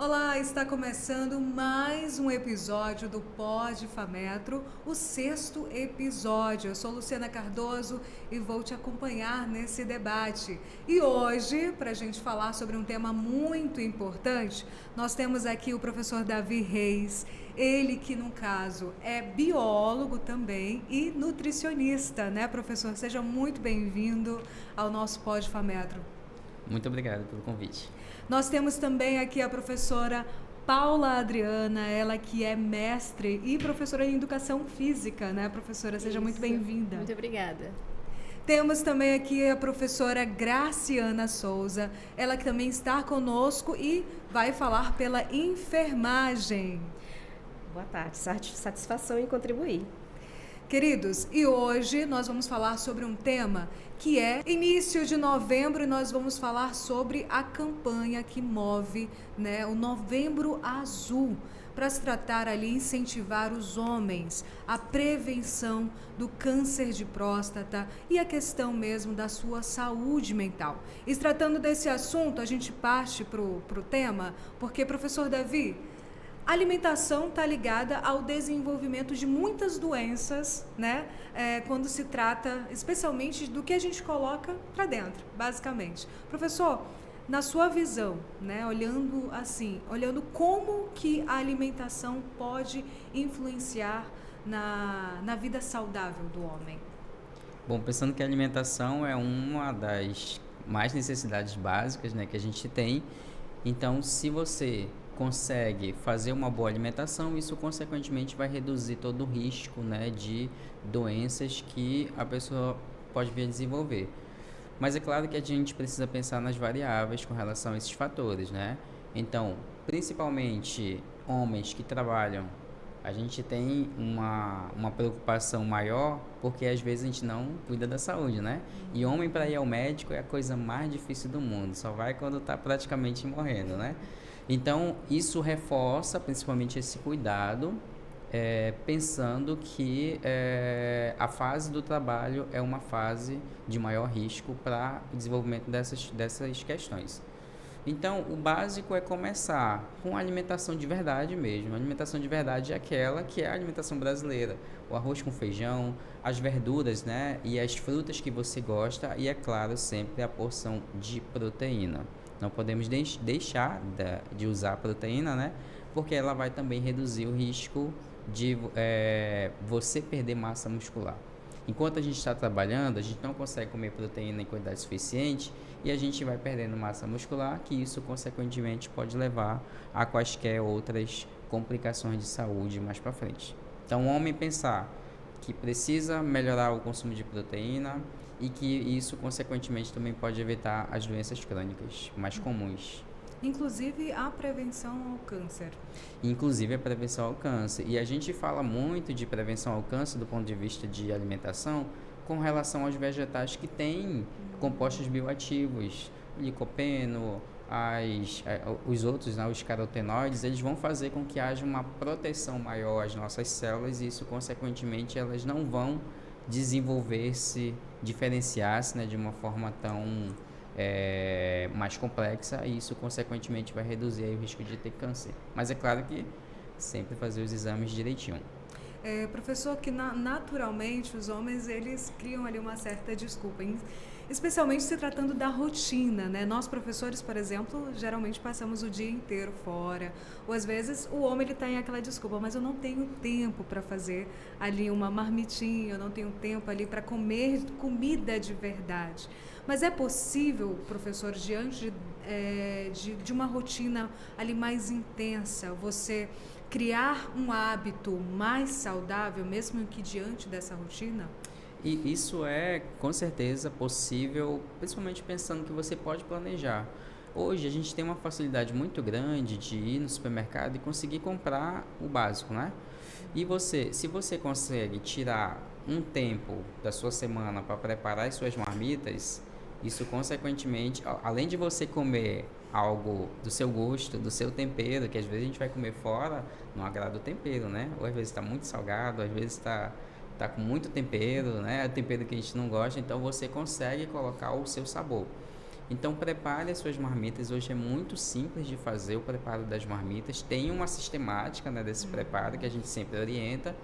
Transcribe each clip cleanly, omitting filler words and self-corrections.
Olá, está começando mais um episódio do Pod Fametro, o sexto episódio. Eu sou Luciana Cardoso e vou te acompanhar nesse debate. E hoje, para a gente falar sobre um tema muito importante, nós temos aqui o professor Davi Reis, ele que, no caso, é biólogo também e nutricionista, né, professor? Seja muito bem-vindo ao nosso Pod Fametro. Muito obrigado pelo convite. Nós temos também aqui a professora Paula Adriana, ela que é mestre e professora em educação física, né, professora? Seja muito bem-vinda. Muito obrigada. Temos também aqui a professora Graciana Souza, ela que também está conosco e vai falar pela enfermagem. Boa tarde, satisfação em contribuir. Queridos, e hoje nós vamos falar sobre um tema que é início de novembro e nós vamos falar sobre a campanha que move, né, o Novembro Azul, para se tratar ali, incentivar os homens à prevenção do câncer de próstata e a questão mesmo da sua saúde mental. E se tratando desse assunto, a gente parte para o tema, porque, professor Davi, a alimentação está ligada ao desenvolvimento de muitas doenças, né? Quando se trata, especialmente, do que a gente coloca para dentro, basicamente. Professor, na sua visão, né? Olhando como que a alimentação pode influenciar na vida saudável do homem. Bom, pensando que a alimentação é uma das mais necessidades básicas, né, que a gente tem, então se você consegue fazer uma boa alimentação, isso consequentemente vai reduzir todo o risco, né, de doenças que a pessoa pode vir a desenvolver. Mas é claro que a gente precisa pensar nas variáveis com relação a esses fatores, né? Então, principalmente homens que trabalham, a gente tem uma preocupação maior porque às vezes a gente não cuida da saúde, né? E homem para ir ao médico é a coisa mais difícil do mundo, só vai quando está praticamente morrendo, né? Então, isso reforça principalmente esse cuidado, pensando que a fase do trabalho é uma fase de maior risco para o desenvolvimento dessas questões. Então, o básico é começar com a alimentação de verdade mesmo. A alimentação de verdade é aquela que é a alimentação brasileira. O arroz com feijão, as verduras, né? E as frutas que você gosta e, é claro, sempre a porção de proteína. Não podemos deixar de usar a proteína, né? Porque ela vai também reduzir o risco de você perder massa muscular. Enquanto a gente está trabalhando, a gente não consegue comer proteína em quantidade suficiente e a gente vai perdendo massa muscular, que isso consequentemente pode levar a quaisquer outras complicações de saúde mais para frente. Então, o homem pensar que precisa melhorar o consumo de proteína e que isso consequentemente também pode evitar as doenças crônicas mais comuns. Inclusive a prevenção ao câncer. Inclusive a prevenção ao câncer. E a gente fala muito de prevenção ao câncer do ponto de vista de alimentação com relação aos vegetais que têm compostos bioativos, licopeno, os outros, né, os carotenoides, eles vão fazer com que haja uma proteção maior às nossas células e isso, consequentemente, elas não vão desenvolver-se, diferenciar-se, né, de uma forma tão mais complexa e isso, consequentemente, vai reduzir aí o risco de ter câncer. Mas é claro que sempre fazer os exames direitinho. Professor, que naturalmente os homens eles criam ali uma certa desculpa, especialmente se tratando da rotina, né? Nós professores, por exemplo, geralmente passamos o dia inteiro fora, ou às vezes o homem ele tem aquela desculpa, mas eu não tenho tempo para fazer ali uma marmitinha, eu não tenho tempo ali para comer comida de verdade. Mas é possível, professor, diante de uma rotina ali mais intensa, você criar um hábito mais saudável, mesmo que diante dessa rotina? E isso é, com certeza, possível, principalmente pensando que você pode planejar. Hoje a gente tem uma facilidade muito grande de ir no supermercado e conseguir comprar o básico, né? E se você consegue tirar um tempo da sua semana para preparar as suas marmitas, isso consequentemente, além de você comer algo do seu gosto, do seu tempero, que às vezes a gente vai comer fora, não agrada o tempero, né? Ou às vezes está muito salgado, às vezes está com muito tempero, né? Tempero que a gente não gosta, então você consegue colocar o seu sabor. Então, prepare as suas marmitas. Hoje é muito simples de fazer o preparo das marmitas. Tem uma sistemática, né, desse preparo que a gente sempre orienta,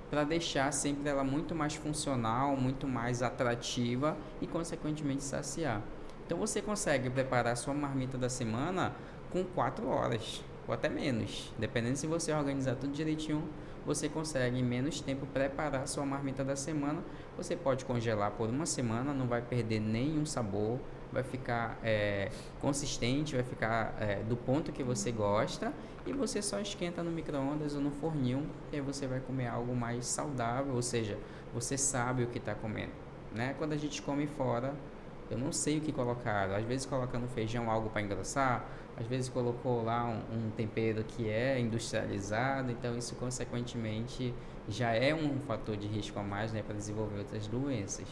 para deixar sempre ela muito mais funcional, muito mais atrativa e, consequentemente, saciar. Então, você consegue preparar a sua marmita da semana com 4 horas, ou até menos. Dependendo se você organizar tudo direitinho, você consegue em menos tempo preparar a sua marmita da semana. Você pode congelar por uma semana, não vai perder nenhum sabor, vai ficar consistente, vai ficar do ponto que você gosta, e você só esquenta no micro-ondas ou no forninho, e aí você vai comer algo mais saudável, ou seja, você sabe o que está comendo, né? Quando a gente come fora, eu não sei o que colocaram. Às vezes coloca no feijão algo para engrossar, às vezes colocou lá um tempero que é industrializado, então isso consequentemente já é um fator de risco a mais, né, para desenvolver outras doenças.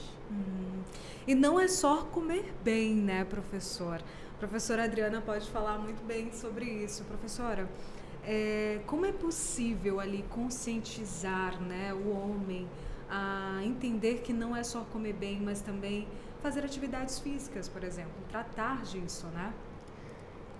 E não é só comer bem, né, professor? A professora Adriana pode falar muito bem sobre isso. Professora, como é possível ali conscientizar, né, o homem a entender que não é só comer bem, mas também fazer atividades físicas, por exemplo, tratar disso, né?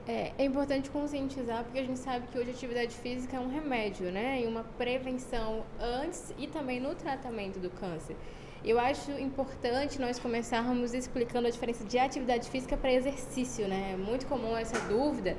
É importante conscientizar, porque a gente sabe que hoje a atividade física é um remédio, né? E uma prevenção antes e também no tratamento do câncer. Eu acho importante nós começarmos explicando a diferença de atividade física para exercício, né? É muito comum essa dúvida,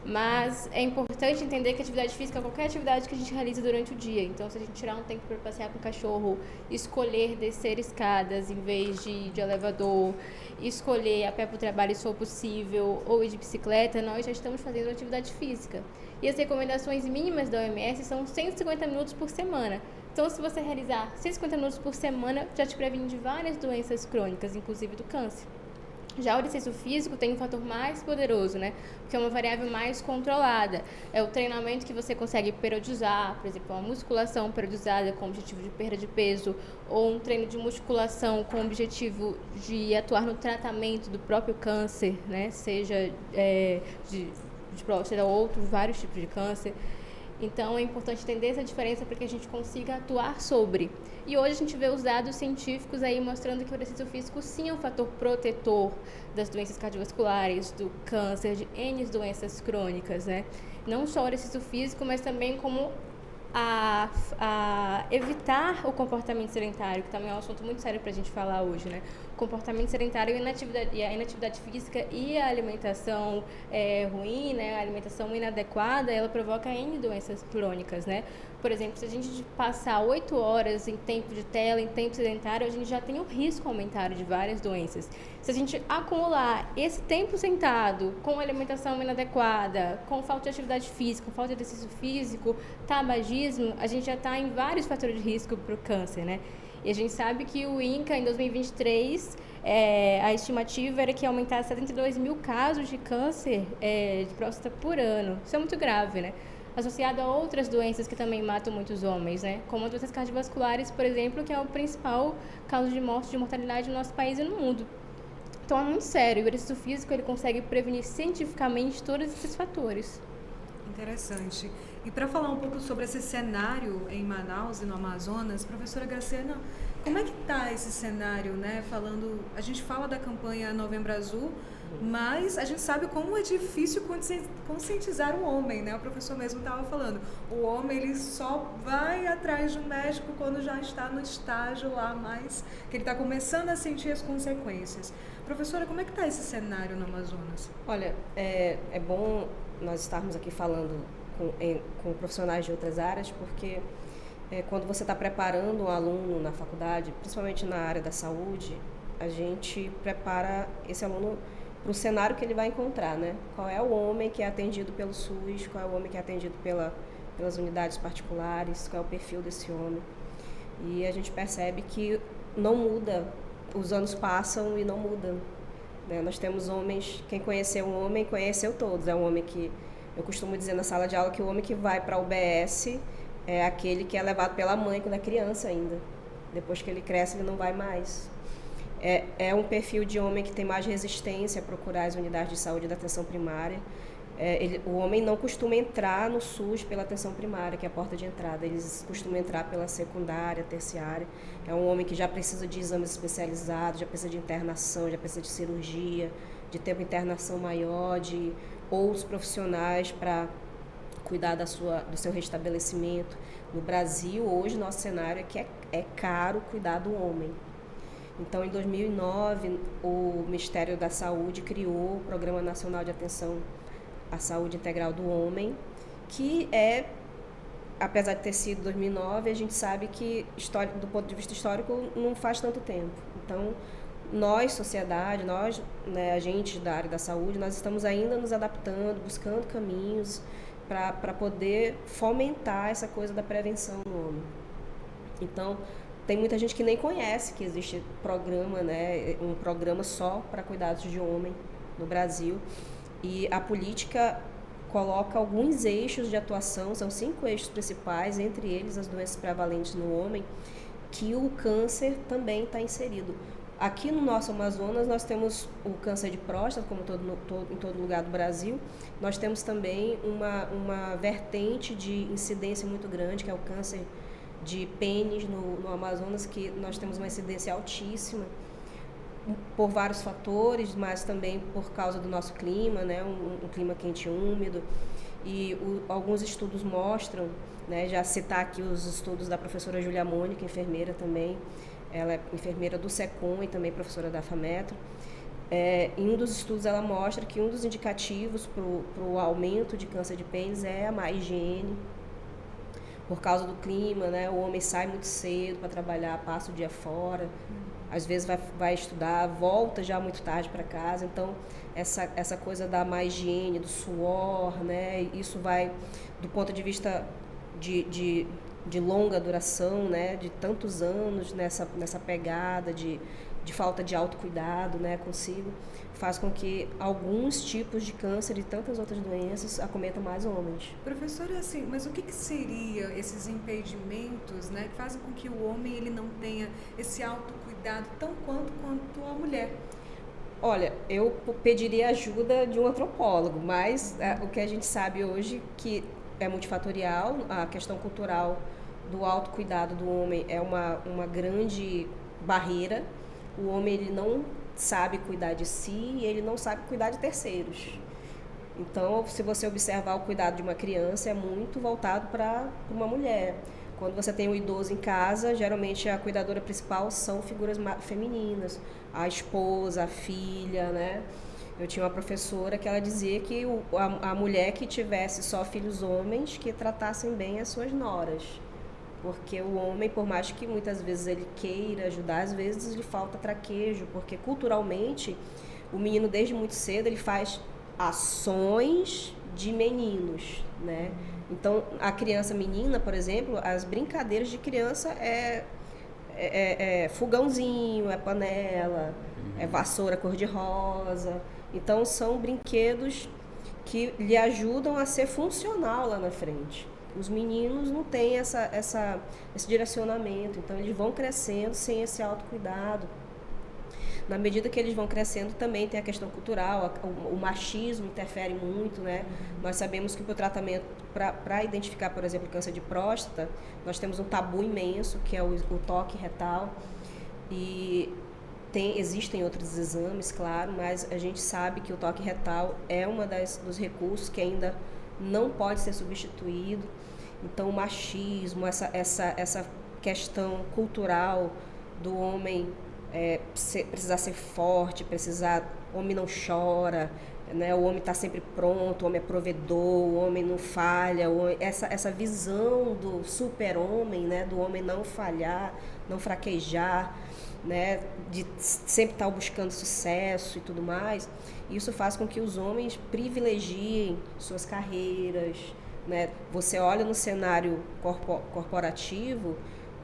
mas é importante entender que atividade física é qualquer atividade que a gente realiza durante o dia. Então, se a gente tirar um tempo para passear com o cachorro, escolher descer escadas em vez de ir de elevador, escolher a pé para o trabalho se for possível, ou ir de bicicleta, nós já estamos fazendo atividade física. E as recomendações mínimas da OMS são 150 minutos por semana. Então, se você realizar 150 minutos por semana, já te previne de várias doenças crônicas, inclusive do câncer. Já o exercício físico tem um fator mais poderoso, né? Porque é uma variável mais controlada. É o treinamento que você consegue periodizar, por exemplo, uma musculação periodizada com o objetivo de perda de peso, ou um treino de musculação com o objetivo de atuar no tratamento do próprio câncer, né? Seja de próstata ou vários tipos de câncer. Então, é importante entender essa diferença para que a gente consiga atuar sobre. E hoje a gente vê os dados científicos aí mostrando que o exercício físico sim é um fator protetor das doenças cardiovasculares, do câncer, de N doenças crônicas, né? Não só o exercício físico, mas também como a evitar o comportamento sedentário, que também é um assunto muito sério para a gente falar hoje, né? O comportamento sedentário e a inatividade física e a alimentação ruim, né? A alimentação inadequada, ela provoca N doenças crônicas, né? Por exemplo, se a gente passar 8 horas em tempo de tela, em tempo sedentário, a gente já tem um risco aumentado de várias doenças. Se a gente acumular esse tempo sentado com alimentação inadequada, com falta de atividade física, com falta de exercício físico, tabagismo, a gente já está em vários fatores de risco para o câncer, né? E a gente sabe que o INCA, em 2023, a estimativa era que ia aumentar 72 mil casos de câncer de próstata por ano. Isso é muito grave, né? Associado a outras doenças que também matam muitos homens, né? Como doenças cardiovasculares, por exemplo, que é o principal causa de morte, de mortalidade no nosso país e no mundo. Então é muito sério. O exercício físico ele consegue prevenir cientificamente todos esses fatores. Interessante. E para falar um pouco sobre esse cenário em Manaus e no Amazonas, professora Graciana, como é que está esse cenário, né? A gente fala da campanha Novembro Azul, mas a gente sabe como é difícil conscientizar o homem, né? O professor mesmo estava falando. O homem, ele só vai atrás de um médico quando já está no estágio lá mais, que ele está começando a sentir as consequências. Professora, como é que está esse cenário no Amazonas? Olha, é bom nós estarmos aqui falando com profissionais de outras áreas, porque quando você está preparando um aluno na faculdade, principalmente na área da saúde, a gente prepara esse aluno para o cenário que ele vai encontrar, né? Qual é o homem que é atendido pelo SUS, qual é o homem que é atendido pelas unidades particulares, qual é o perfil desse homem. E a gente percebe que não muda, os anos passam e não muda, né? Nós temos homens, quem conheceu um homem, conheceu todos. É um homem que, eu costumo dizer na sala de aula que o homem que vai para a UBS é aquele que é levado pela mãe quando é criança ainda. Depois que ele cresce, ele não vai mais. É um perfil de homem que tem mais resistência a procurar as unidades de saúde da atenção primária. O homem não costuma entrar no SUS pela atenção primária, que é a porta de entrada. Eles costumam entrar pela secundária, terciária. É um homem que já precisa de exames especializados, já precisa de internação, já precisa de cirurgia, de ter uma internação maior, de outros profissionais para cuidar do seu restabelecimento. No Brasil, hoje, nosso cenário é que é caro cuidar do homem. Então, em 2009, o Ministério da Saúde criou o Programa Nacional de Atenção à Saúde Integral do Homem, que apesar de ter sido 2009, a gente sabe que, do ponto de vista histórico, não faz tanto tempo. Então, nós, sociedade, nós, né, agentes da área da saúde, nós estamos ainda nos adaptando, buscando caminhos para poder fomentar essa coisa da prevenção no homem. Então, tem muita gente que nem conhece que existe programa, né, um programa só para cuidados de homem no Brasil. E a política coloca alguns eixos de atuação, são 5 eixos principais, entre eles as doenças prevalentes no homem, que o câncer também está inserido. Aqui no nosso Amazonas, nós temos o câncer de próstata, como em todo lugar do Brasil. Nós temos também uma vertente de incidência muito grande, que é o câncer de pênis no Amazonas, que nós temos uma incidência altíssima, por vários fatores, mas também por causa do nosso clima, né, um clima quente e úmido. E alguns estudos mostram, né, já citar aqui os estudos da professora Júlia Mônica, enfermeira também, ela é enfermeira do SECOM e também professora da FAMETRO. Em um dos estudos ela mostra que um dos indicativos para o aumento de câncer de pênis é a má higiene, por causa do clima, né? O homem sai muito cedo para trabalhar, passa o dia fora, às vezes vai estudar, volta já muito tarde para casa. Então, essa coisa da má higiene, do suor, né? Isso vai, do ponto de vista de longa duração, né? De tantos anos nessa pegada de falta de autocuidado, né? Consigo, faz com que alguns tipos de câncer e tantas outras doenças acometam mais homens. Professora, assim, mas o que seria esses impedimentos, né, que fazem com que o homem ele não tenha esse autocuidado tão quanto a mulher? Olha, eu pediria ajuda de um antropólogo, mas o que a gente sabe hoje que é multifatorial, a questão cultural do autocuidado do homem é uma grande barreira. O homem ele não sabe cuidar de si e ele não sabe cuidar de terceiros. Então, se você observar o cuidado de uma criança, é muito voltado para uma mulher. Quando você tem um idoso em casa, geralmente a cuidadora principal são figuras femininas, a esposa, a filha, né? Eu tinha uma professora que ela dizia que a mulher que tivesse só filhos homens, que tratassem bem as suas noras. Porque o homem, por mais que muitas vezes ele queira ajudar, às vezes lhe falta traquejo, porque culturalmente o menino desde muito cedo ele faz ações de meninos, né? Então a criança menina, por exemplo, as brincadeiras de criança é fogãozinho, é panela, é vassoura cor-de-rosa. Então são brinquedos que lhe ajudam a ser funcional lá na frente. Os meninos não têm esse direcionamento, então eles vão crescendo sem esse autocuidado. Na medida que eles vão crescendo, também tem a questão cultural, o machismo interfere muito, né? Nós sabemos que para o tratamento, para identificar, por exemplo, câncer de próstata, nós temos um tabu imenso, que é o toque retal, e existem outros exames, claro, mas a gente sabe que o toque retal é dos recursos que ainda não pode ser substituído. Então, o machismo, essa questão cultural do homem precisar ser forte, o homem não chora, né? O homem está sempre pronto, o homem é provedor, o homem não falha, essa visão do super-homem, né? Do homem não falhar, não fraquejar, né? De sempre estar buscando sucesso e tudo mais. Isso faz com que os homens privilegiem suas carreiras, né? Você olha no cenário corporativo,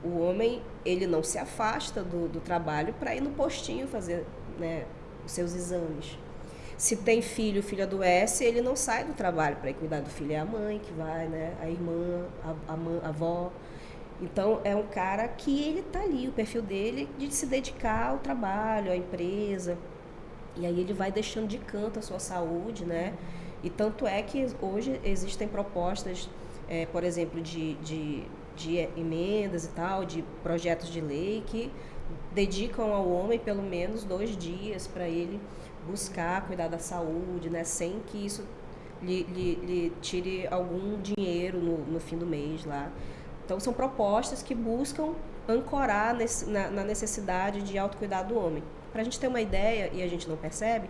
o homem ele não se afasta do trabalho para ir no postinho fazer, né, os seus exames. Se tem filho, o filho adoece, ele não sai do trabalho para ir cuidar do filho, é a mãe que vai, né? A irmã, a avó. Então, é um cara que ele está ali, o perfil dele de se dedicar ao trabalho, à empresa. E aí ele vai deixando de canto a sua saúde, né? E tanto é que hoje existem propostas, por exemplo, de emendas e tal, de projetos de lei que dedicam ao homem pelo menos 2 dias para ele buscar cuidar da saúde, né, sem que isso lhe tire algum dinheiro no fim do mês lá. Então, são propostas que buscam ancorar na necessidade de autocuidado do homem. Para a gente ter uma ideia, e a gente não percebe,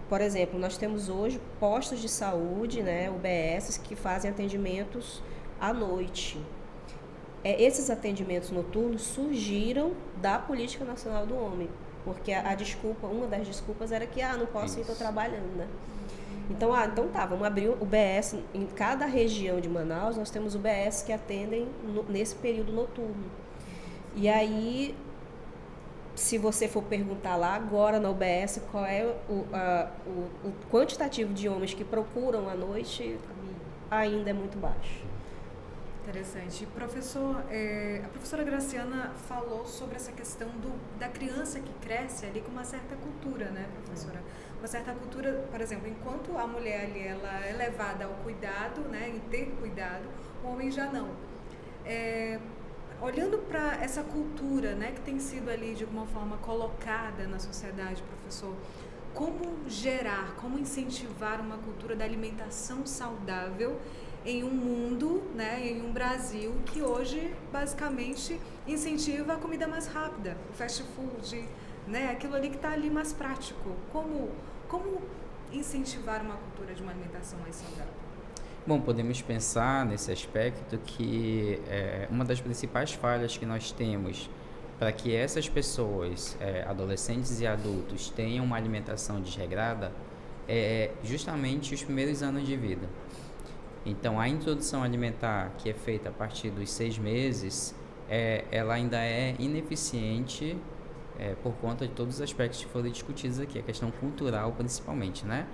por exemplo, nós temos hoje postos de saúde, né, UBSs, que fazem atendimentos à noite. Esses atendimentos noturnos surgiram da Política Nacional do Homem, porque uma das desculpas era que não posso ir, estou trabalhando, né? Então, vamos abrir UBS em cada região de Manaus, nós temos UBS que atendem nesse período noturno. E aí, se você for perguntar lá agora na UBS qual é o quantitativo de homens que procuram à noite, ainda é muito baixo. Interessante. Professor, a professora Graciana falou sobre essa questão da criança que cresce ali com uma certa cultura, né, professora? Uma certa cultura, por exemplo, enquanto a mulher ali ela é levada ao cuidado, né, em ter cuidado, o homem já não. Olhando para essa cultura, né, que tem sido ali de alguma forma colocada na sociedade, professor, como como incentivar uma cultura da alimentação saudável em um mundo, né, em um Brasil que hoje basicamente incentiva a comida mais rápida, o fast food, né, aquilo ali que está ali mais prático. Como incentivar uma cultura de uma alimentação mais saudável? Bom, podemos pensar nesse aspecto que uma das principais falhas que nós temos para que essas pessoas, adolescentes e adultos, tenham uma alimentação desregrada é justamente os primeiros anos de vida. Então, a introdução alimentar que é feita a partir dos 6 meses, ela ainda é ineficiente por conta de todos os aspectos que foram discutidos aqui, a questão cultural principalmente, né?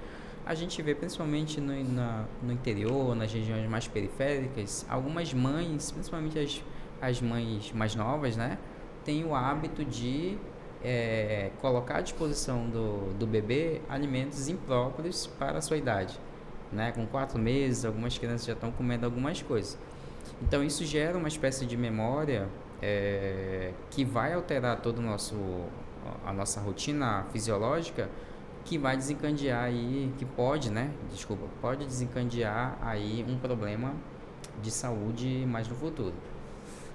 A gente vê principalmente no interior, nas regiões mais periféricas, algumas mães, principalmente as mães mais novas, né, têm o hábito de colocar à disposição do bebê alimentos impróprios para a sua idade. Né? Com 4 meses, algumas crianças já estão comendo algumas coisas. Então, isso gera uma espécie de memória que vai alterar toda a nossa rotina fisiológica, que vai desencadear aí, pode desencadear aí um problema de saúde mais no futuro.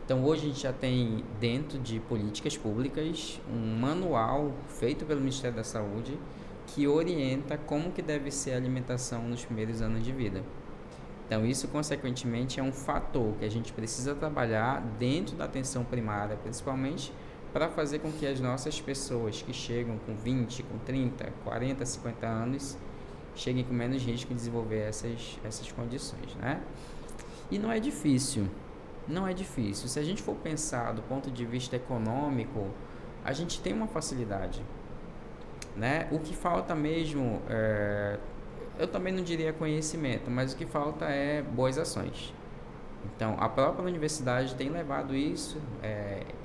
Então, hoje a gente já tem, dentro de políticas públicas, um manual feito pelo Ministério da Saúde que orienta como que deve ser a alimentação nos primeiros anos de vida. Então, isso, consequentemente, é um fator que a gente precisa trabalhar dentro da atenção primária, principalmente para fazer com que as nossas pessoas que chegam com 20, com 30, 40, 50 anos, cheguem com menos risco de desenvolver essas condições, né? E não é difícil. Se a gente for pensar do ponto de vista econômico, a gente tem uma facilidade, né? O que falta mesmo, eu também não diria conhecimento, mas o que falta é boas ações. Então, a própria universidade tem levado isso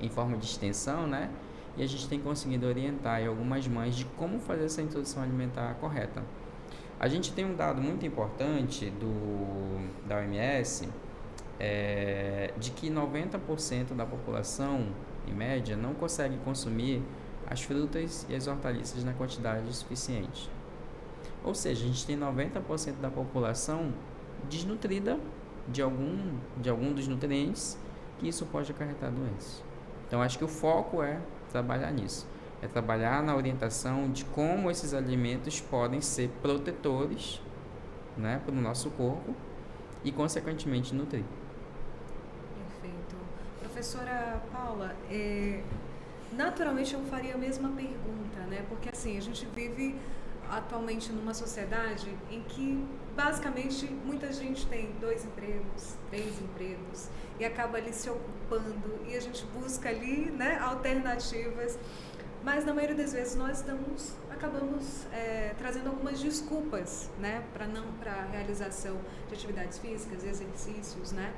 em forma de extensão, né? E a gente tem conseguido orientar aí algumas mães de como fazer essa introdução alimentar correta. A gente tem um dado muito importante da OMS, de que 90% da população, em média, não consegue consumir as frutas e as hortaliças na quantidade suficiente. Ou seja, a gente tem 90% da população desnutrida de algum dos nutrientes, que isso pode acarretar doenças. Então, acho que o foco é trabalhar nisso. É trabalhar na orientação de como esses alimentos podem ser protetores, né, para o nosso corpo e, consequentemente, nutrir. Perfeito. Professora Paula, naturalmente eu faria a mesma pergunta, né? Porque assim, a gente vive atualmente numa sociedade em que basicamente muita gente tem 2 empregos, 3 empregos e acaba ali se ocupando e a gente busca ali, né, alternativas, mas na maioria das vezes nós acabamos trazendo algumas desculpas, né, para a realização de atividades físicas, exercícios, né?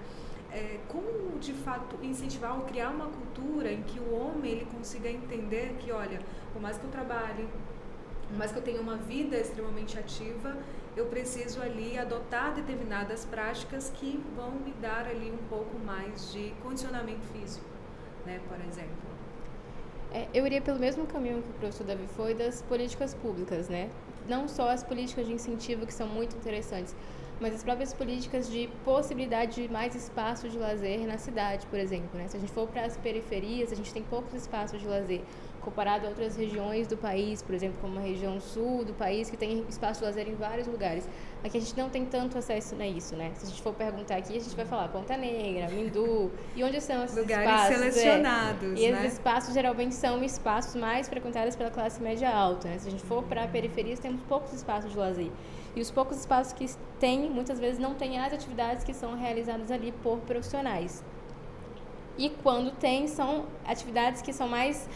Como de fato incentivar ou criar uma cultura em que o homem ele consiga entender que, olha, por mais que eu trabalhe, por mais que eu tenha uma vida extremamente ativa, eu preciso ali adotar determinadas práticas que vão me dar ali um pouco mais de condicionamento físico, né, por exemplo. Eu iria pelo mesmo caminho que o professor Davi foi das políticas públicas, né? não só as políticas de incentivo, que são muito interessantes, mas as próprias políticas de possibilidade de mais espaços de lazer na cidade, por exemplo, né? Se a gente for para as periferias, a gente tem poucos espaços de lazer, comparado a outras regiões do país, por exemplo, como a região sul do país, que tem espaço de lazer em vários lugares. Aqui a gente não tem tanto acesso a isso, né? Se a gente for perguntar aqui, a gente vai falar Ponta Negra, Mindu, e onde são esses lugares espaços? selecionados, E né? esses espaços geralmente são espaços mais frequentados pela classe média alta, né? Se a gente for para periferias, temos poucos espaços de lazer. E os poucos espaços que tem, muitas vezes não tem as atividades que são realizadas ali por profissionais. E quando tem, são atividades que são mais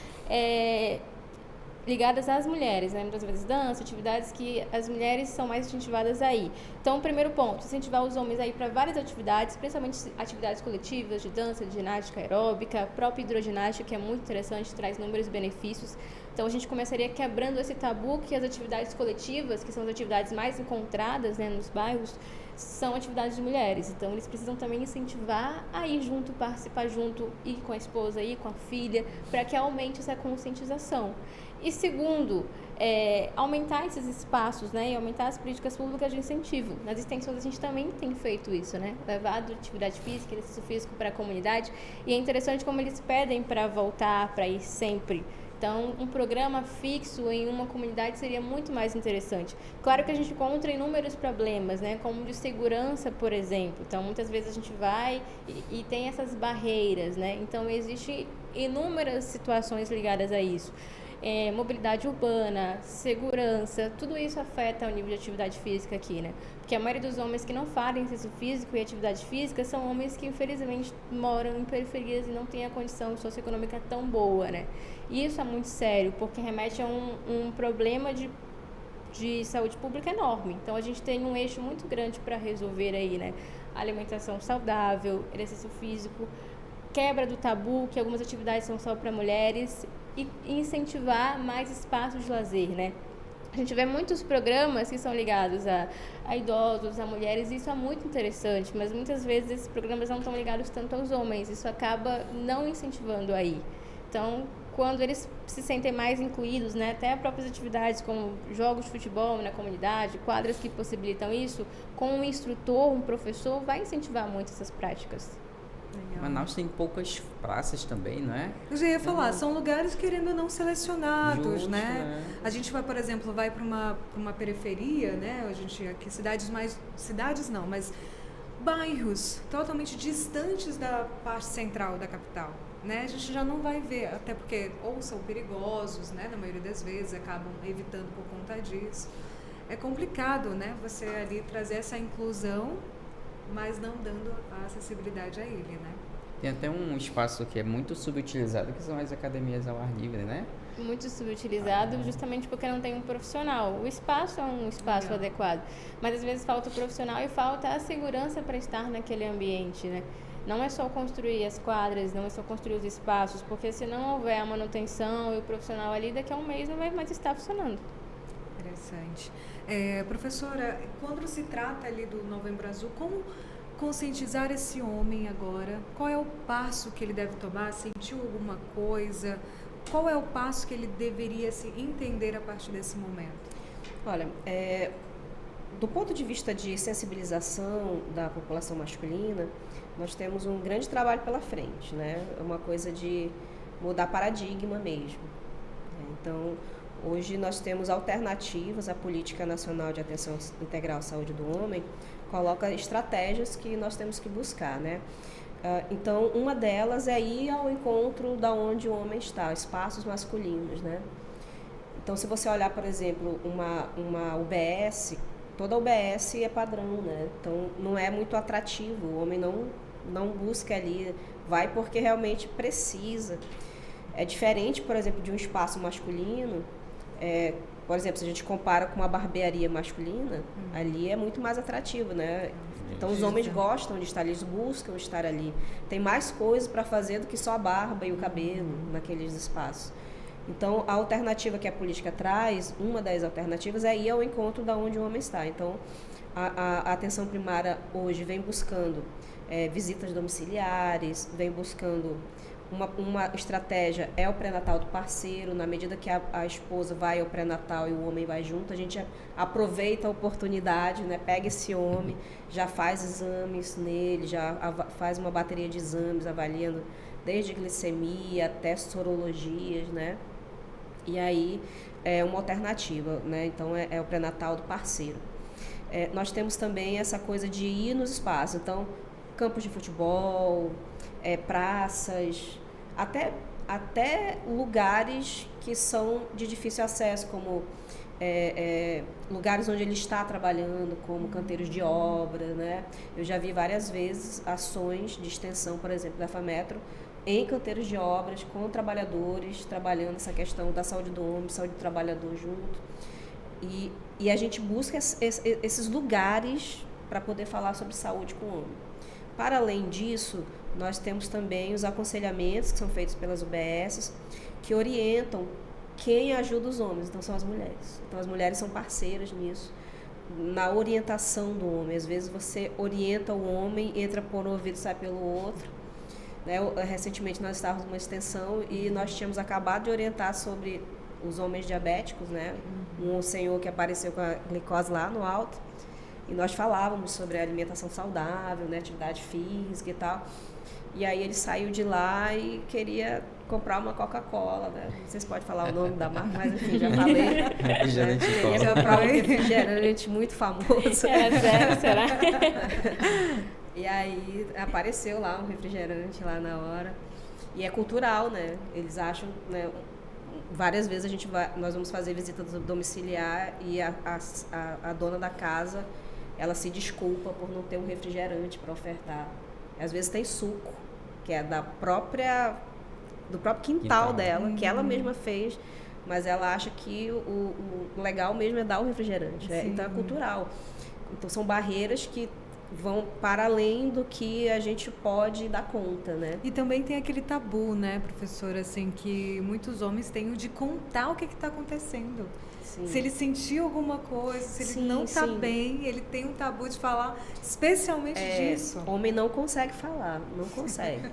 ligadas às mulheres, né? Muitas vezes dança, atividades que as mulheres são mais incentivadas aí. Então, o primeiro ponto, incentivar os homens aí para várias atividades, principalmente atividades coletivas de dança, de ginástica aeróbica, própria hidroginástica, que é muito interessante, traz inúmeros benefícios. Então, a gente começaria quebrando esse tabu que as atividades coletivas, que são as atividades mais encontradas, né, nos bairros, são atividades de mulheres. Então, eles precisam também incentivar a ir junto, participar junto, ir com a esposa, ir com a filha, para que aumente essa conscientização. E segundo, aumentar esses espaços, né, e aumentar as políticas públicas de incentivo. Nas extensões a gente também tem feito isso, né, levado atividade física, exercício físico para a comunidade, e é interessante como eles pedem para voltar, para ir sempre. Então, um programa fixo em uma comunidade seria muito mais interessante. Claro que a gente encontra inúmeros problemas, né, como de segurança, por exemplo. Então, muitas vezes a gente vai e tem essas barreiras, né. Então, existem inúmeras situações ligadas a isso. Mobilidade urbana, segurança, tudo isso afeta o nível de atividade física aqui, né? Porque a maioria dos homens que não fazem exercício físico e atividade física são homens que, infelizmente, moram em periferias e não têm a condição socioeconômica tão boa, né? E isso é muito sério, porque remete a um problema de saúde pública enorme. Então, a gente tem um eixo muito grande para resolver aí, né? Alimentação saudável, exercício físico, quebra do tabu, que algumas atividades são só para mulheres, e incentivar mais espaços de lazer, né? A gente vê muitos programas que são ligados a idosos, a mulheres, e isso é muito interessante, mas muitas vezes esses programas não estão ligados tanto aos homens, isso acaba não incentivando aí. Então, quando eles se sentem mais incluídos, né, até próprias atividades como jogos de futebol na comunidade, quadras que possibilitam isso, com um instrutor, um professor, vai incentivar muito essas práticas. Legal. Manaus tem poucas praças também, não é? Eu já ia falar, são lugares querendo ou não selecionados, Justo, né? A gente vai, por exemplo, vai para uma periferia, né? A gente aqui cidades não, mas bairros totalmente distantes da parte central da capital, né? A gente já não vai ver, até porque ou são perigosos, né? Na maioria das vezes acabam evitando por conta disso. É complicado, né? Você ali trazer essa inclusão, mas não dando a acessibilidade a ele, né? Tem até um espaço que é muito subutilizado, que são as academias ao ar livre, né? Muito subutilizado, justamente porque não tem um profissional. O espaço é um espaço adequado, mas às vezes falta o profissional e falta a segurança para estar naquele ambiente, né? Não é só construir as quadras, não é só construir os espaços, porque se não houver a manutenção e o profissional ali, daqui a um mês não vai mais estar funcionando. Interessante. Professora, quando se trata ali do Novembro Azul, como conscientizar esse homem agora? Qual é o passo que ele deve tomar? Sentiu alguma coisa? Qual é o passo que ele deveria se entender a partir desse momento? Olha, do ponto de vista de sensibilização da população masculina, nós temos um grande trabalho pela frente, né? É uma coisa de mudar paradigma mesmo. Então, hoje nós temos alternativas. A Política Nacional de Atenção Integral à Saúde do Homem coloca estratégias que nós temos que buscar, né? Então, uma delas é ir ao encontro da onde o homem está, espaços masculinos, né? Então, se você olhar, por exemplo, uma UBS, toda UBS é padrão, né? Então, não é muito atrativo, o homem não busca ali, vai porque realmente precisa. É diferente, por exemplo, de um espaço masculino. Por exemplo, se a gente compara com uma barbearia masculina, ali é muito mais atrativo, né? Então, os homens gostam de estar ali, eles buscam estar ali. Tem mais coisas para fazer do que só a barba e o cabelo naqueles espaços. Então, a alternativa que a política traz, uma das alternativas é ir ao encontro da onde o homem está. Então, a atenção primária hoje vem buscando visitas domiciliares, vem buscando Uma estratégia é o pré-natal do parceiro. Na medida que a esposa vai ao pré-natal e o homem vai junto, a gente aproveita a oportunidade, né? Pega esse homem, já faz exames nele, já faz uma bateria de exames avaliando desde glicemia até sorologias, né? E aí é uma alternativa, né? Então é o pré-natal do parceiro. Nós temos também essa coisa de ir nos espaços, então campos de futebol, praças, até lugares que são de difícil acesso, como lugares onde ele está trabalhando, como canteiros de obra, né? Eu já vi várias vezes ações de extensão, por exemplo, da FAMetro, em canteiros de obras, com trabalhadores, trabalhando essa questão da saúde do homem, saúde do trabalhador junto. E a gente busca esses lugares para poder falar sobre saúde com o homem. Para além disso, nós temos também os aconselhamentos que são feitos pelas UBSs, que orientam quem ajuda os homens, então são as mulheres. Então as mulheres são parceiras nisso, na orientação do homem. Às vezes você orienta o homem, entra por um ouvido e sai pelo outro. Né? Recentemente nós estávamos numa extensão e nós tínhamos acabado de orientar sobre os homens diabéticos, né? Um senhor que apareceu com a glicose lá no alto, e nós falávamos sobre a alimentação saudável, né? Atividade física e tal. E aí ele saiu de lá e queria comprar uma Coca-Cola, né? Não sei se pode falar o nome da marca, mas enfim, já falei. Refrigerante né? Cola. Queria comprar um refrigerante muito famoso. Sério, será? E aí apareceu lá um refrigerante lá na hora. E é cultural, né? Eles acham, né? Várias vezes nós vamos fazer visita domiciliar e a dona da casa, ela se desculpa por não ter um refrigerante para ofertar. Às vezes tem suco, que é do próprio quintal dela, que ela mesma fez, mas ela acha que o legal mesmo é dar o refrigerante. Então é cultural. Então são barreiras que vão para além do que a gente pode dar conta, né? E também tem aquele tabu, né, professora, assim, que muitos homens têm o de contar o que está acontecendo. Sim. Se ele sentiu alguma coisa, se ele não está bem, ele tem um tabu de falar especialmente disso. Homem não consegue falar, não consegue.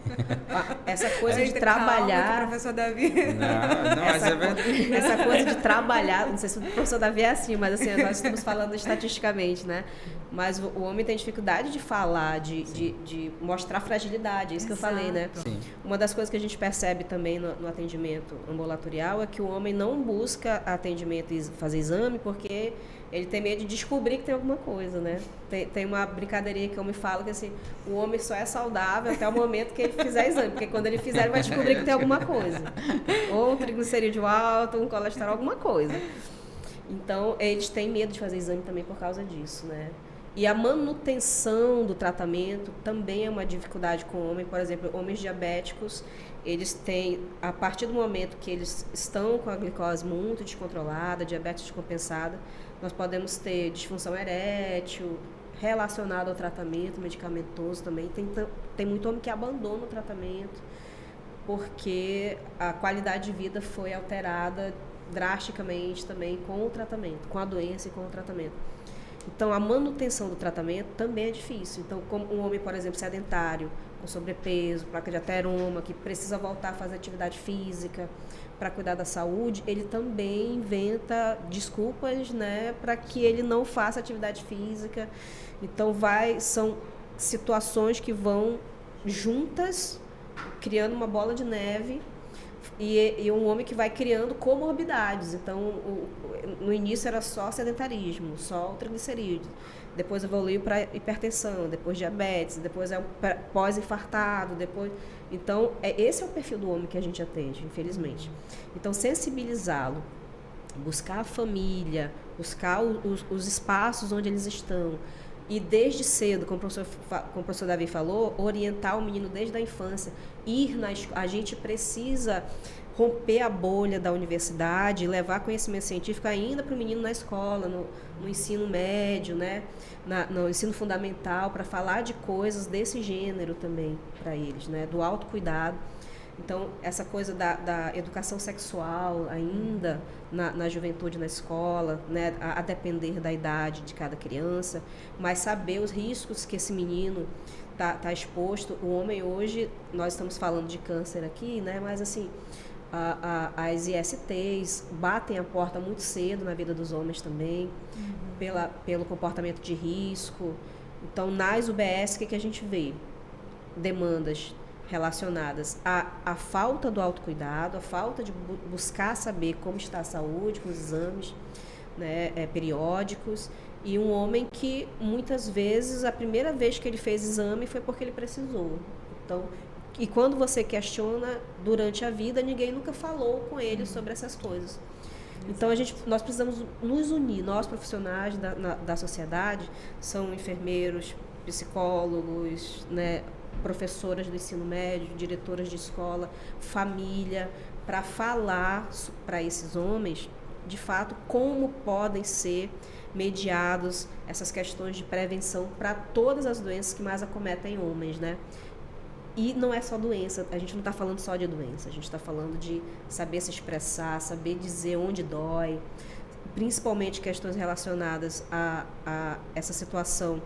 Essa coisa de calma, trabalhar... professor Davi. Não, mas é verdade. Essa coisa de trabalhar, não sei se o professor Davi é assim, mas assim, nós estamos falando estatisticamente, né? Mas o homem tem dificuldade de falar, de mostrar fragilidade, é isso que eu falei, né? Sim. Uma das coisas que a gente percebe também no atendimento ambulatorial é que o homem não busca atendimento e fazer exame porque ele tem medo de descobrir que tem alguma coisa, né? Tem uma brincadeirinha que o homem fala que assim, o homem só é saudável até o momento que ele fizer exame, porque quando ele fizer ele vai descobrir que tem alguma coisa. Ou um triglicerídeo alto, um colesterol, alguma coisa. Então, eles têm medo de fazer exame também por causa disso, né? E a manutenção do tratamento também é uma dificuldade com o homem. Por exemplo, homens diabéticos, eles têm, a partir do momento que eles estão com a glicose muito descontrolada, diabetes descompensada, nós podemos ter disfunção erétil relacionada ao tratamento medicamentoso também. Tem muito homem que abandona o tratamento porque a qualidade de vida foi alterada drasticamente também com o tratamento, com a doença e com o tratamento. Então, a manutenção do tratamento também é difícil. Então, como um homem, por exemplo, sedentário, com sobrepeso, placa de ateroma, que precisa voltar a fazer atividade física para cuidar da saúde, ele também inventa desculpas, né, para que ele não faça atividade física. Então, são situações que vão juntas, criando uma bola de neve, e um homem que vai criando comorbidades. Então, no início era só sedentarismo, só o triglicerídeo. Depois evoluiu para hipertensão, depois diabetes, depois é pós-infartado, depois... Então, esse é o perfil do homem que a gente atende, infelizmente. Então, sensibilizá-lo, buscar a família, buscar os espaços onde eles estão, e desde cedo, como o professor Davi falou, orientar o menino desde a infância, a gente precisa romper a bolha da universidade, levar conhecimento científico ainda para o menino na escola, no ensino médio, né? No ensino fundamental, para falar de coisas desse gênero também para eles, né? Do autocuidado. Então, essa coisa da educação sexual ainda na juventude, na escola, né, a depender da idade de cada criança, mas saber os riscos que esse menino tá exposto. O homem hoje, nós estamos falando de câncer aqui, né? Mas assim, as ISTs batem a porta muito cedo na vida dos homens também, pelo comportamento de risco. Então, nas UBS, o que a gente vê? Demandas relacionadas à falta do autocuidado, à falta de buscar saber como está a saúde, com os exames, né, periódicos, e um homem que muitas vezes a primeira vez que ele fez exame foi porque ele precisou. Então, e quando você questiona durante a vida, ninguém nunca falou com ele sobre essas coisas. Então nós precisamos nos unir, nós profissionais da sociedade, são enfermeiros, psicólogos, né, professoras do ensino médio, diretoras de escola, família, para falar para esses homens, de fato, como podem ser mediados essas questões de prevenção para todas as doenças que mais acometem homens, né? E não é só doença, a gente não está falando só de doença, a gente está falando de saber se expressar, saber dizer onde dói, principalmente questões relacionadas a essa situação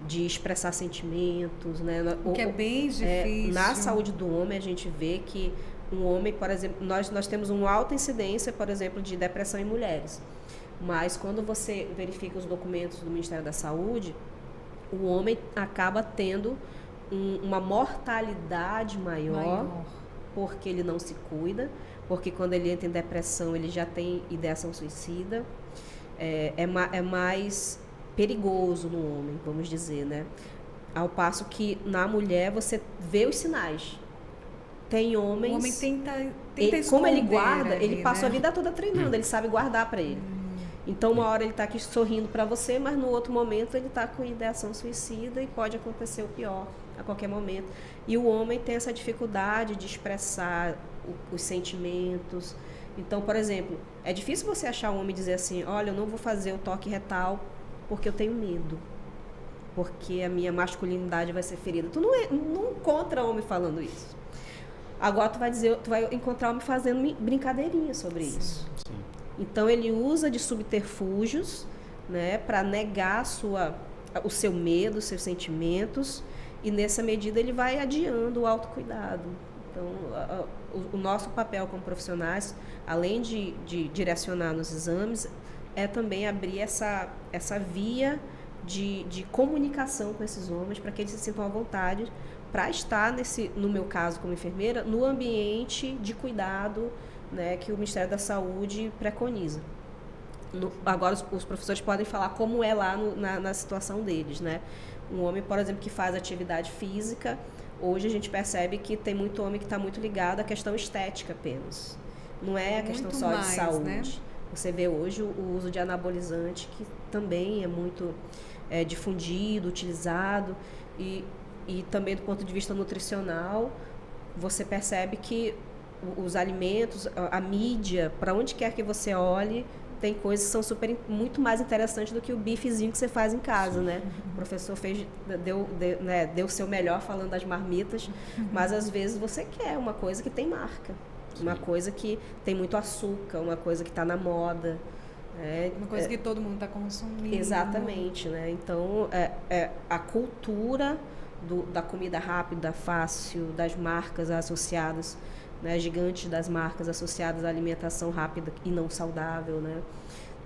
de expressar sentimentos, né? Que é bem difícil. Na saúde do homem, a gente vê que um homem, por exemplo, nós temos uma alta incidência, por exemplo, de depressão em mulheres. Mas quando você verifica os documentos do Ministério da Saúde, o homem acaba tendo uma mortalidade maior porque ele não se cuida, porque quando ele entra em depressão ele já tem ideação suicida, é mais perigoso no homem, vamos dizer, né? Ao passo que na mulher você vê os sinais. Tem homens... O homem tenta como ele guarda, ali, ele passou, né, a vida toda treinando, ele sabe guardar para ele. Então, uma hora ele está aqui sorrindo para você, mas no outro momento ele está com ideação suicida e pode acontecer o pior a qualquer momento. E o homem tem essa dificuldade de expressar os sentimentos. Então, por exemplo, é difícil você achar um homem dizer assim, olha, eu não vou fazer o toque retal porque eu tenho medo, porque a minha masculinidade vai ser ferida. Tu não encontra homem falando isso. Agora tu vai encontrar homem fazendo brincadeirinha sobre isso. Sim. Então ele usa de subterfúgios, né, para negar o seu medo, os seus sentimentos, e nessa medida ele vai adiando o autocuidado. Então o nosso papel como profissionais, além de direcionar nos exames, é também abrir essa via de comunicação com esses homens, para que eles se sintam à vontade para estar, no meu caso como enfermeira, no ambiente de cuidado, né, que o Ministério da Saúde preconiza. Agora os professores podem falar como é lá na situação deles, né? Um homem, por exemplo, que faz atividade física, hoje a gente percebe que tem muito homem que está muito ligado à questão estética apenas. Não é a questão muito só mais, de saúde. né? Você vê hoje o uso de anabolizante, que também é muito difundido, utilizado, e também do ponto de vista nutricional, você percebe que os alimentos, a mídia, para onde quer que você olhe, tem coisas que são muito mais interessantes do que o bifezinho que você faz em casa, né? O professor deu o seu melhor falando das marmitas, mas às vezes você quer uma coisa que tem marca, uma coisa que tem muito açúcar, uma coisa que está na moda. Uma coisa que todo mundo está consumindo. Exatamente, né? Então, a cultura da comida rápida, fácil, das marcas associadas, né, gigantes das marcas associadas à alimentação rápida e não saudável, né?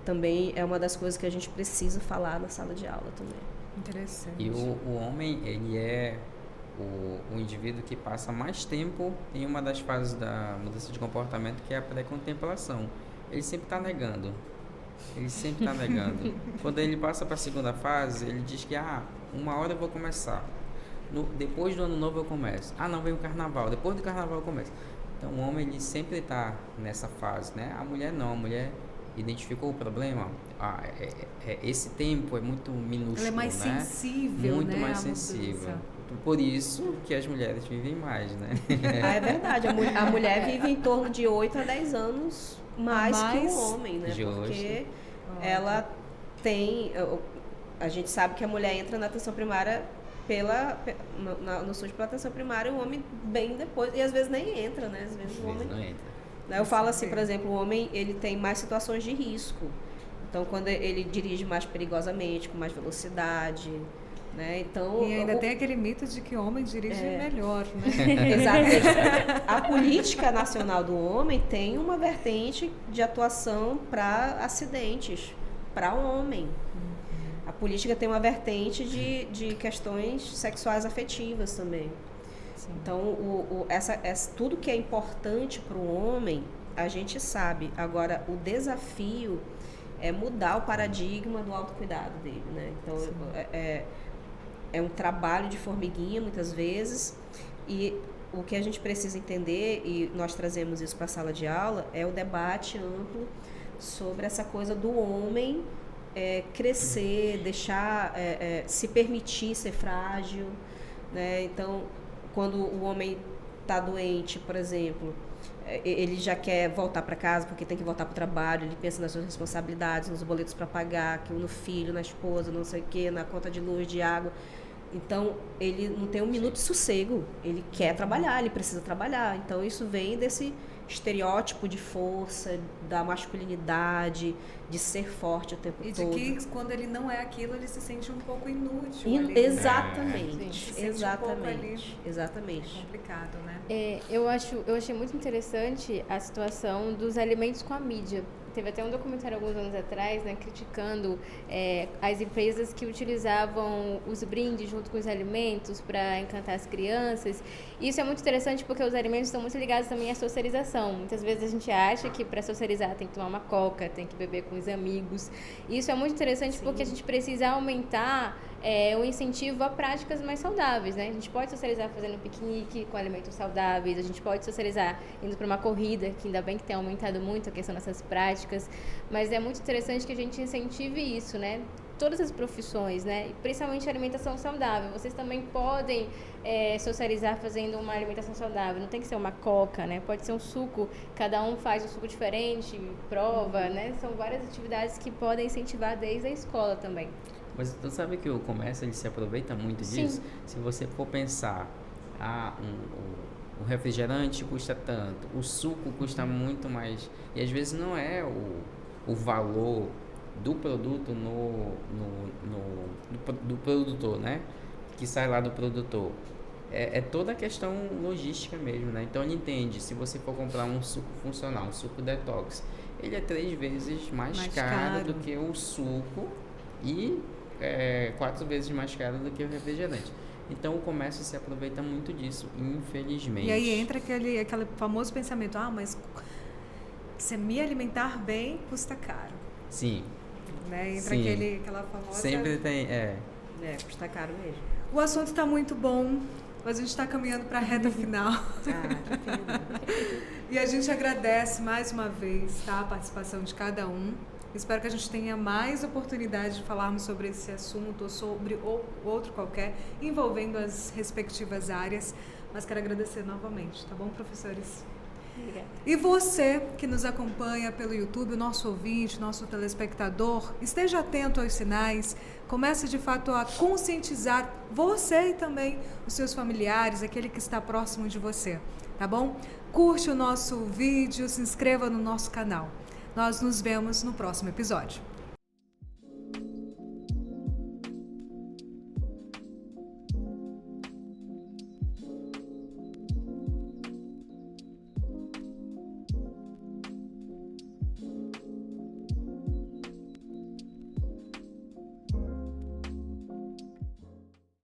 Também é uma das coisas que a gente precisa falar na sala de aula também. Interessante. E o homem, ele é o indivíduo que passa mais tempo em uma das fases da mudança de comportamento, que é a pré-contemplação. Ele sempre está negando. Quando ele passa para a segunda fase, ele diz que, uma hora eu vou começar. Depois do ano novo eu começo. Não, vem o carnaval. Depois do carnaval eu começo. Então, o homem, ele sempre está nessa fase, né? A mulher não. A mulher identificou o problema. Esse tempo é muito minúsculo, ela é mais sensível, muito né? mais sensível. Por isso que as mulheres vivem mais, né? É verdade. A mulher vive em torno de 8 a 10 anos mais que o homem, né? Justo. Porque ela tem... A gente sabe que a mulher entra na atenção primária no SUS pela atenção primária, o homem bem depois, e às vezes nem entra, né? Às vezes o homem não entra. Eu falo assim, por exemplo, o homem, ele tem mais situações de risco. Então, quando ele dirige mais perigosamente, com mais velocidade, né? Então, E ainda tem aquele mito de que homem dirige melhor, né? Exatamente. A política nacional do homem tem uma vertente de atuação para acidentes, para o homem. A política tem uma vertente de questões sexuais afetivas também. Sim. Então, tudo que é importante para o homem, a gente sabe. Agora, o desafio é mudar o paradigma do autocuidado dele, né? Então, é um trabalho de formiguinha, muitas vezes, e o que a gente precisa entender, e nós trazemos isso para a sala de aula, é o debate amplo sobre essa coisa do homem crescer, deixar, se permitir ser frágil, né? Então, quando o homem está doente, por exemplo, ele já quer voltar para casa porque tem que voltar para o trabalho, ele pensa nas suas responsabilidades, nos boletos para pagar, no filho, na esposa, não sei o quê, na conta de luz, de água. Então, ele não tem um minuto de sossego, ele quer trabalhar, ele precisa trabalhar. Então, isso vem desse estereótipo de força, da masculinidade, de ser forte o tempo todo. E de que quando ele não é aquilo, ele se sente um pouco inútil. Exatamente, exatamente. Exatamente. É complicado, né? Eu achei muito interessante a situação dos alimentos com a mídia. Teve até um documentário alguns anos atrás, né, criticando as empresas que utilizavam os brindes junto com os alimentos para encantar as crianças. E isso é muito interessante porque os alimentos estão muito ligados também à socialização. Muitas vezes a gente acha que para socializar tem que tomar uma coca, tem que beber com os amigos. E isso é muito interessante porque a gente precisa aumentar o incentivo a práticas mais saudáveis, né? A gente pode socializar fazendo piquenique com alimentos saudáveis, a gente pode socializar indo para uma corrida, que ainda bem que tem aumentado muito a questão dessas práticas, mas é muito interessante que a gente incentive isso, né? Todas as profissões, né? Principalmente a alimentação saudável. Vocês também podem socializar fazendo uma alimentação saudável. Não tem que ser uma coca, né? Pode ser um suco. Cada um faz um suco diferente, prova, né? São várias atividades que podem incentivar desde a escola também. Mas tu sabe que o comércio ele se aproveita muito disso? Se você for pensar, o refrigerante custa tanto, o suco custa muito mais, e às vezes não é o valor do produto do produtor, né? Que sai lá do produtor. É toda a questão logística mesmo, né? Então ele entende, se você for comprar um suco funcional, um suco detox, ele é 3 vezes mais caro do que o suco e 4 vezes mais caro do que o refrigerante. Então o comércio se aproveita muito disso, infelizmente. E aí entra aquele famoso pensamento, mas se me alimentar bem custa caro. Sim. Né? Entra aquela famosa... Sempre tem, custa caro mesmo. O assunto está muito bom, mas a gente está caminhando para a reta final. Que pena. E a gente agradece mais uma vez, a participação de cada um. Espero que a gente tenha mais oportunidade de falarmos sobre esse assunto ou sobre outro qualquer, envolvendo as respectivas áreas. Mas quero agradecer novamente, tá bom, professores? Obrigada. E você que nos acompanha pelo YouTube, o nosso ouvinte, nosso telespectador, esteja atento aos sinais, comece de fato a conscientizar você e também os seus familiares, aquele que está próximo de você, tá bom? Curte o nosso vídeo, se inscreva no nosso canal. Nós nos vemos no próximo episódio.